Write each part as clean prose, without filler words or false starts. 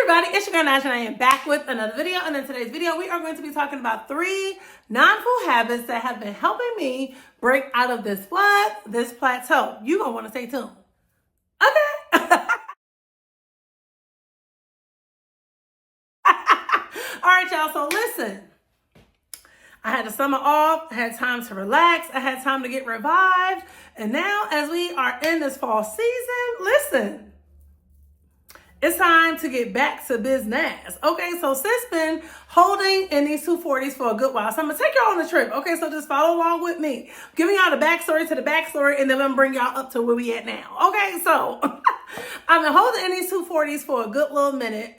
everybody, it's your girl Nijah and I am back with another video. And in today's video, we are going to be talking about 3 non-food habits that have been helping me break out of this plateau. You're going to want to stay tuned. Okay. All right, y'all. So listen, I had the summer off. I had time to relax. I had time to get revived. And now as we are in this fall season, listen, it's time to get back to business. Okay, so sis been holding in these 240s for a good while. So I'm gonna take y'all on a trip. Okay, so just follow along with me. Giving y'all the backstory to the backstory, and then I'm gonna bring y'all up to where we at now. Okay, so I've been holding in these 240s for a good little minute.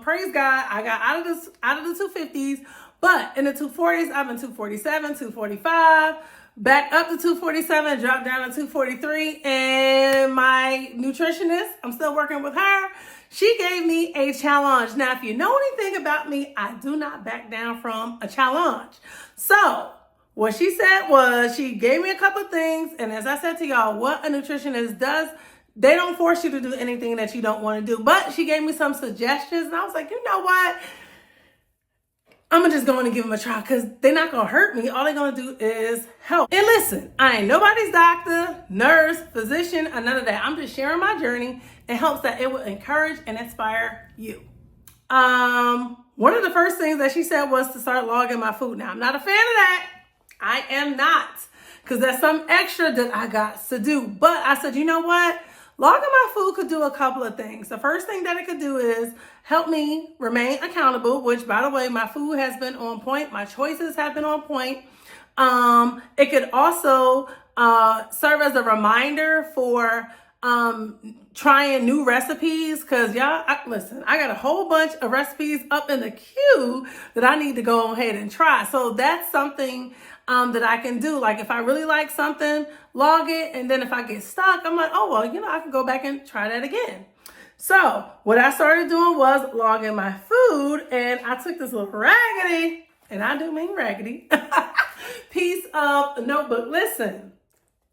Praise God, I got out of the 250s, but in the 240s, I've been 247, 245. Back up to 247, dropped down to 243, and my nutritionist, I'm still working with her, she gave me a challenge. Now, if you know anything about me, I do not back down from a challenge. So, what she said was, she gave me a couple of things, and as I said to y'all, what a nutritionist does, they don't force you to do anything that you don't want to do, but she gave me some suggestions, and I was like, you know what? I'm just going to give them a try because they're not going to hurt me. All they're going to do is help. And listen, I ain't nobody's doctor, nurse, physician, or none of that. I'm just sharing my journey in hopes that it will encourage and inspire you. One of the first things that she said was to start logging my food. Now, I'm not a fan of that. I am not, because that's some extra that I got to do. But I said, you know what? Logging my food could do a couple of things. The first thing that it could do is help me remain accountable, which, by the way, my food has been on point. My choices have been on point. It could also serve as a reminder for trying new recipes, because y'all, listen, I got a whole bunch of recipes up in the queue that I need to go ahead and try. So that's something that I can do. Like if I really like something, log it. And then if I get stuck, I'm like, oh, well, I can go back and try that again. So what I started doing was logging my food, and I took this little raggedy, and I do mean raggedy, piece of notebook. Listen,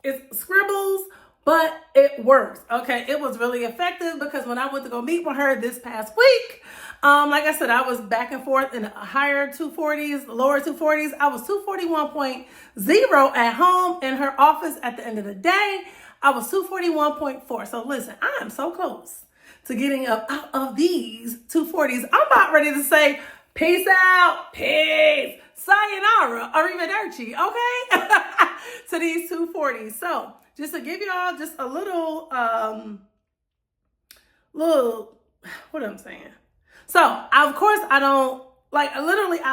it's scribbles, but it works. Okay, it was really effective because when I went to go meet with her this past week, like I said, I was back and forth in higher 240s, lower 240s. I was 241.0 at home. In her office at the end of the day, I was 241.4. So listen, I am so close to getting up out of these 240s. I'm about ready to say, peace out, peace, sayonara, arrivederci, okay? To these 240s. So just to give y'all just a little, what I'm saying. So, of course, I don't, I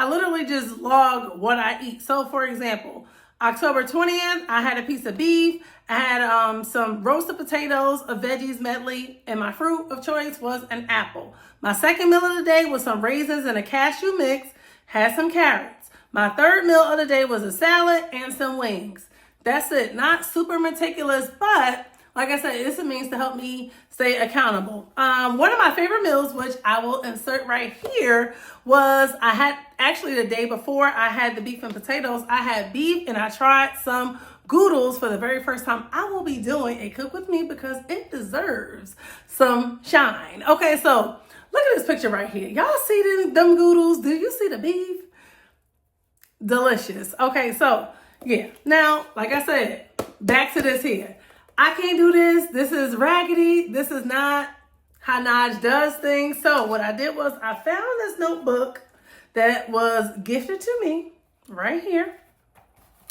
literally just log what I eat. So, for example, October 20th, I had a piece of beef. I had some roasted potatoes, a veggies medley, and my fruit of choice was an apple. My second meal of the day was some raisins and a cashew mix, had some carrots. My third meal of the day was a salad and some wings. That's it. Not super meticulous, but like I said, this means to help me stay accountable. One of my favorite meals, which I will insert right here, was I had actually the day before I had the beef and potatoes. I had beef and I tried some gurls for the very first time. I will be doing a cook with me because it deserves some shine. Okay, so look at this picture right here. Y'all see them gurls? Do you see the beef? Delicious. Okay, so yeah. Now, like I said, back to this here. I can't do this. This is raggedy. This is not how Naj does things. So what I did was I found this notebook that was gifted to me right here.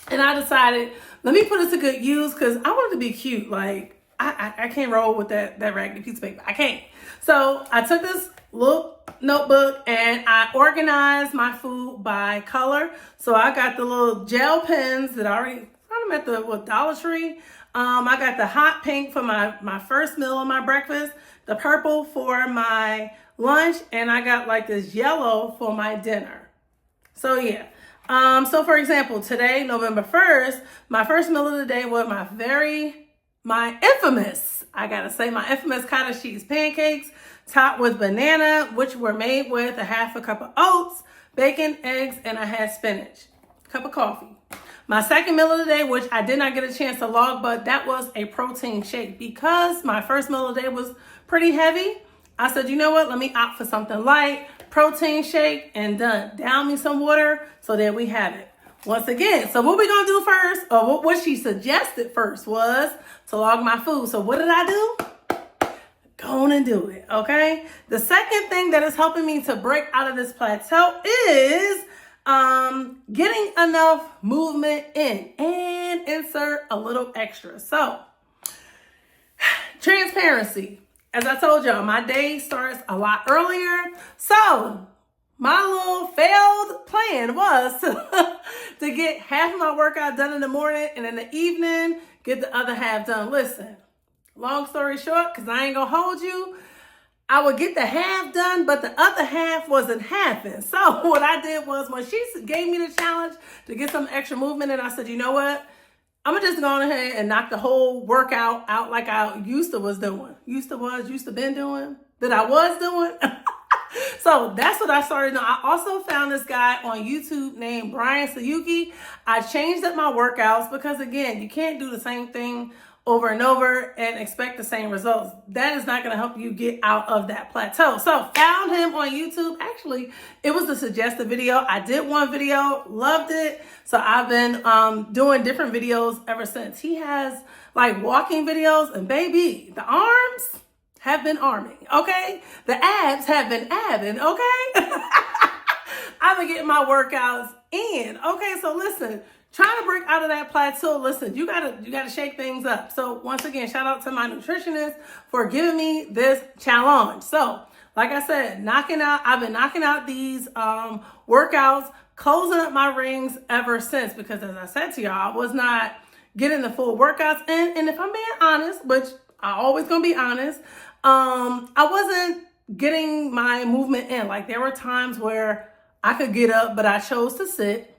And I decided, let me put it to good use because I wanted to be cute. Like, I can't roll with that raggedy piece of paper. I can't. So I took this little notebook and I organized my food by color. So I got the little gel pens that I already found them at the Dollar Tree. I got the hot pink for my first meal of my breakfast, the purple for my lunch, and I got like this yellow for my dinner. So yeah. So for example, today, November 1st, my first meal of the day was my infamous cottage cheese pancakes topped with banana, which were made with a half a cup of oats, bacon, eggs, and I had spinach, cup of coffee. My second meal of the day, which I did not get a chance to log, but that was a protein shake because my first meal of the day was pretty heavy. I said, you know what? Let me opt for something light, protein shake, and done. Down me some water, so there we have it. Once again, so what we gonna do first, or what she suggested first, was to log my food. So what did I do? Go on and do it, okay? The second thing that is helping me to break out of this plateau is getting enough movement in and insert a little extra. So, transparency. As I told y'all, my day starts a lot earlier. So, my little failed plan was to get half of my workout done in the morning and in the evening, get the other half done. Listen, long story short, because I ain't going to hold you, I would get the half done, but the other half wasn't happening. So what I did was, when she gave me the challenge to get some extra movement, and I said, you know what? I'm going to just go ahead and knock the whole workout out like I used to was doing. That I was doing. So that's what I started doing. I also found this guy on YouTube named Brian Sayuki. I changed up my workouts because, again, you can't do the same thing over and over and expect the same results. That is not going to help you get out of that plateau. So found him on YouTube. Actually, it was a suggested video. I did one video, loved it. So I've been doing different videos ever since. He has like walking videos, and baby, the arms have been arming, okay? The abs have been abbing, okay? I've been getting my workouts in, okay? So listen, trying to break out of that plateau, listen, you gotta shake things up. So once again, shout out to my nutritionist for giving me this challenge. So like I said, I've been knocking out these workouts, closing up my rings ever since, because as I said to y'all, I was not getting the full workouts in. And if I'm being honest, which I always gonna be honest, I wasn't getting my movement in. Like, there were times where I could get up, but I chose to sit,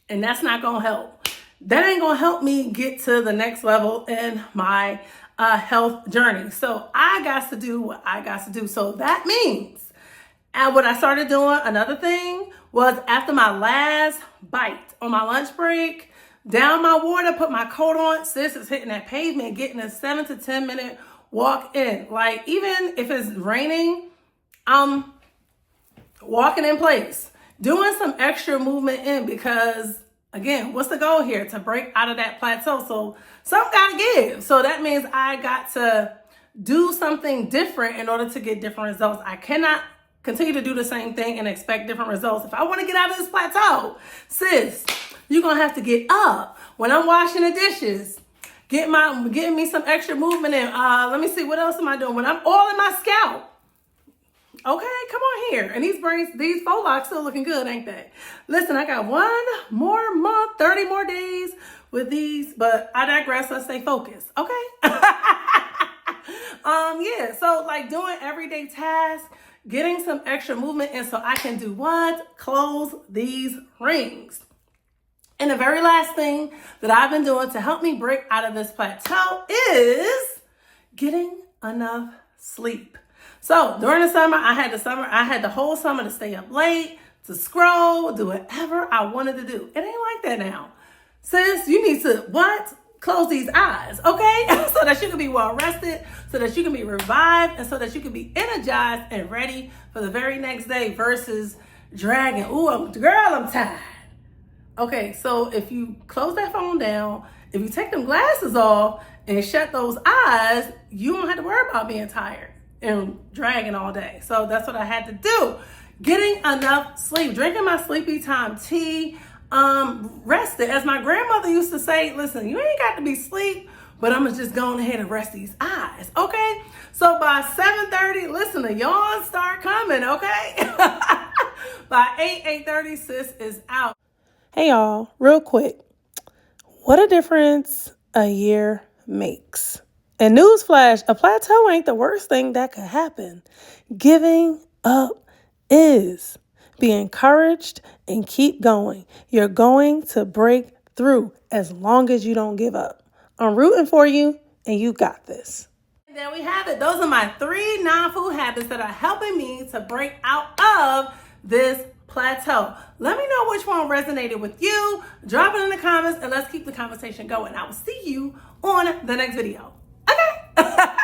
and that's not gonna help. That ain't gonna help me get to the next level in my health journey. So I got to do what I got to do. So that means, and what I started doing, another thing, was after my last bite on my lunch break, down my water, put my coat on, sis is hitting that pavement, getting a 7 to 10 minute walk in. Like, even if it's raining, I'm walking in place, doing some extra movement in, because again, what's the goal here? To break out of that plateau. So something gotta give. So that means I got to do something different in order to get different results. I cannot continue to do the same thing and expect different results. If I want to get out of this plateau, sis, you're gonna have to get up when I'm washing the dishes, getting me some extra movement in. Let me see, what else am I doing? When I'm oiling my scalp. Okay, come on here. And these faux locks still looking good, ain't they? Listen, I got 1 more month, 30 more days with these, but I digress. Let's stay focused, okay? Yeah, so like doing everyday tasks, getting some extra movement in so I can do what? Close these rings. And the very last thing that I've been doing to help me break out of this plateau is getting enough sleep. So during the summer, I had the whole summer to stay up late, to scroll, do whatever I wanted to do. It ain't like that now. Sis, you need to what? Close these eyes, okay? So that you can be well rested, so that you can be revived, and so that you can be energized and ready for the very next day versus dragging. Ooh, I'm tired. Okay, so if you close that phone down, if you take them glasses off and shut those eyes, you don't have to worry about being tired and dragging all day. So that's what I had to do. Getting enough sleep, drinking my sleepy time tea, rested. As my grandmother used to say, listen, you ain't got to be asleep, but I'm gonna just go ahead and rest these eyes, okay? So by 7:30, listen, the yawns start coming, okay? By 8:30, sis is out. Hey y'all, real quick, what a difference a year makes. And newsflash, a plateau ain't the worst thing that could happen. Giving up is. Be encouraged and keep going. You're going to break through as long as you don't give up. I'm rooting for you, and you got this. And there we have it. Those are my 3 non-food habits that are helping me to break out of this plateau. Let me know which one resonated with you. Drop it in the comments, and let's keep the conversation going. I will see you on the next video. Okay?